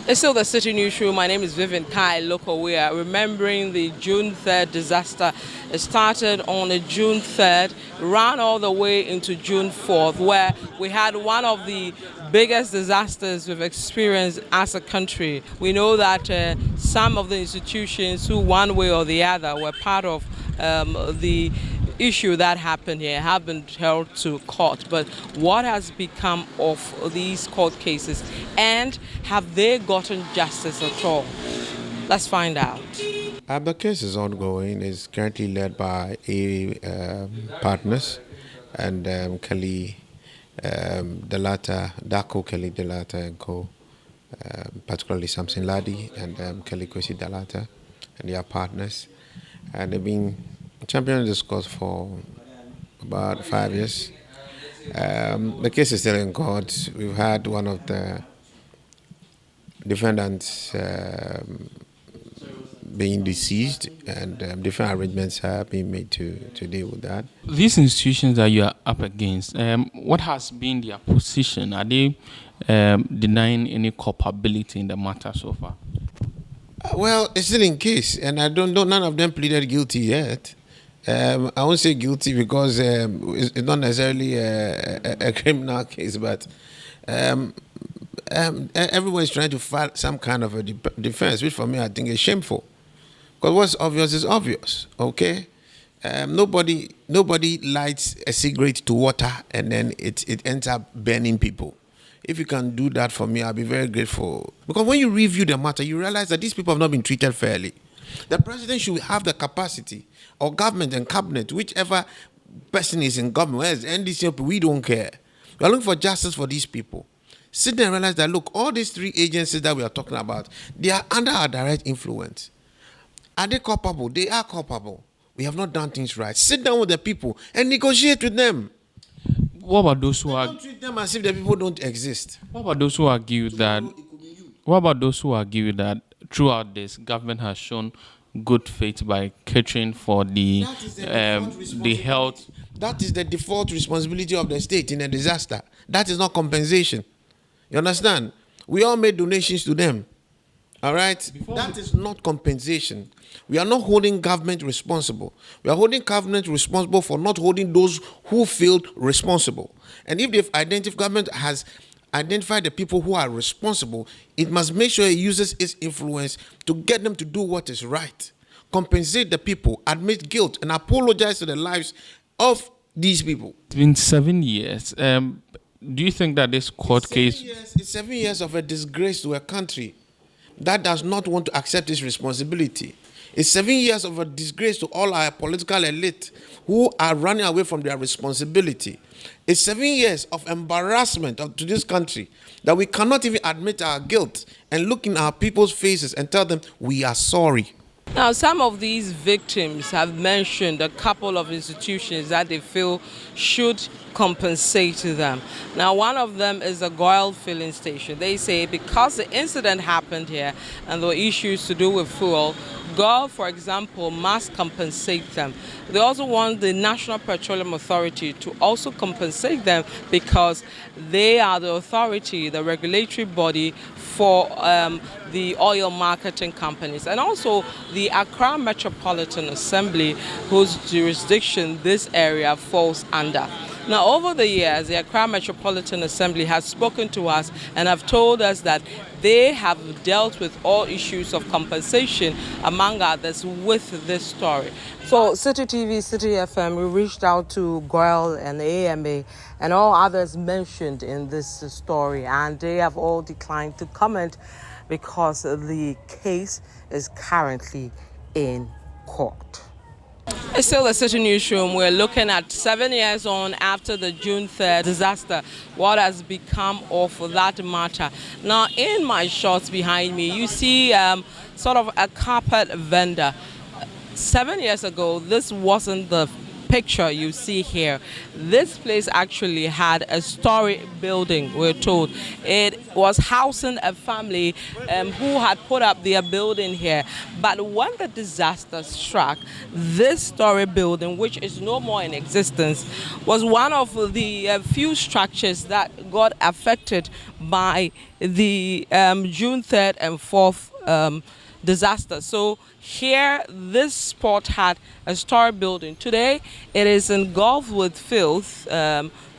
It's still the City Newsroom. My name is Vivian Kai Local. We are remembering the June 3rd disaster. It started on the June 3rd, ran all the way into June 4th, where we had one of the biggest disasters we've experienced as a country. We know that some of the institutions who, one way or the other, were part of the issue that happened here have been held to court. But what has become of these court cases, and have they gotten justice at all? Let's find out. The case is ongoing. It's currently led by a partners and Kelly Delata, Dako Kelly Delata and co, particularly Samson Ladi and Kelly Kwesi Delata, and their partners. And they've been championing this cause for about 5 years. The case is still in court. We've had one of the defendants being deceased, and different arrangements have been made to deal with that. These institutions that you are up against, what has been their position? Are they denying any culpability in the matter so far? Well, it's still in case, and I don't know. None of them pleaded guilty yet. I won't say guilty because it's not necessarily a criminal case, but everyone is trying to file some kind of a defense, which for me I think is shameful. Because what's obvious is obvious, okay? Nobody lights a cigarette to water and then it ends up burning people. If you can do that for me, I'll be very grateful. Because when you review the matter, you realize that these people have not been treated fairly. The president should have the capacity, or government and cabinet, whichever person is in government, whether it's NDC, we don't care. We are looking for justice for these people. Sit there and realize that, look, all these three agencies that we are talking about, they are under our direct influence. Are they culpable? They are culpable. We have not done things right. Sit down with the people and negotiate with them. What about those who Don't treat them as if the people don't exist. What about those who argue that? What about those who argue that throughout this, government has shown good faith by catering for the health? That is the default responsibility of the state in a disaster. That is not compensation. You understand? We all made donations to them. All right? That is not compensation. We are not holding government responsible. We are holding government responsible for not holding those who failed responsible. And if government has identified the people who are responsible, it must make sure it uses its influence to get them to do what is right. Compensate the people, admit guilt, and apologize to the lives of these people. It's been 7 years. Do you think that this court case... It's 7 years of a disgrace to a country that does not want to accept its responsibility. It's 7 years of a disgrace to all our political elite who are running away from their responsibility. It's 7 years of embarrassment to this country that we cannot even admit our guilt and look in our people's faces and tell them we are sorry. Now, some of these victims have mentioned a couple of institutions that they feel should compensate to them. Now, one of them is the Goyle filling station. They say because the incident happened here and there were issues to do with fuel, Goyle, for example, must compensate them. They also want the National Petroleum Authority to also compensate them because they are the authority, the regulatory body for the oil marketing companies, and also the Accra Metropolitan Assembly, whose jurisdiction this area falls under. Now, over the years, the Accra Metropolitan Assembly has spoken to us and have told us that they have dealt with all issues of compensation, among others, with this story. So, City TV, City FM, we reached out to Goyle and AMA and all others mentioned in this story, and they have all declined to comment because the case is currently in court. It's still the City Newsroom. We're looking at 7 years on after the June 3rd disaster. What has become of that matter? Now, in my shots behind me, you see sort of a carpet vendor. 7 years ago, this wasn't the picture you see here, this place actually had a story building, we're told. It was housing a family who had put up their building here. But when the disaster struck, this story building, which is no more in existence, was one of the few structures that got affected by the June 3rd and 4th disaster. So here, this spot had a story building. Today, it is engulfed with filth,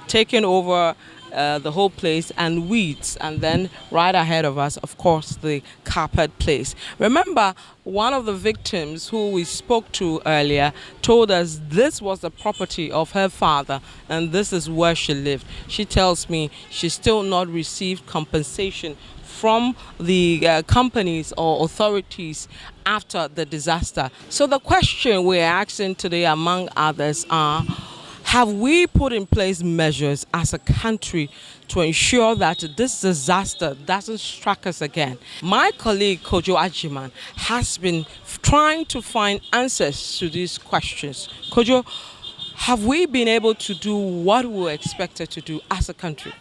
taking over the whole place, and weeds. And then right ahead of us, of course, the carpet place. Remember, one of the victims who we spoke to earlier told us this was the property of her father and this is where she lived. She tells me she still not received compensation from the companies or authorities after the disaster. So the question we're asking today, among others, are: have we put in place measures as a country to ensure that this disaster doesn't strike us again? My colleague Kojo Ajiman has been trying to find answers to these questions. Kojo, have we been able to do what we were expected to do as a country?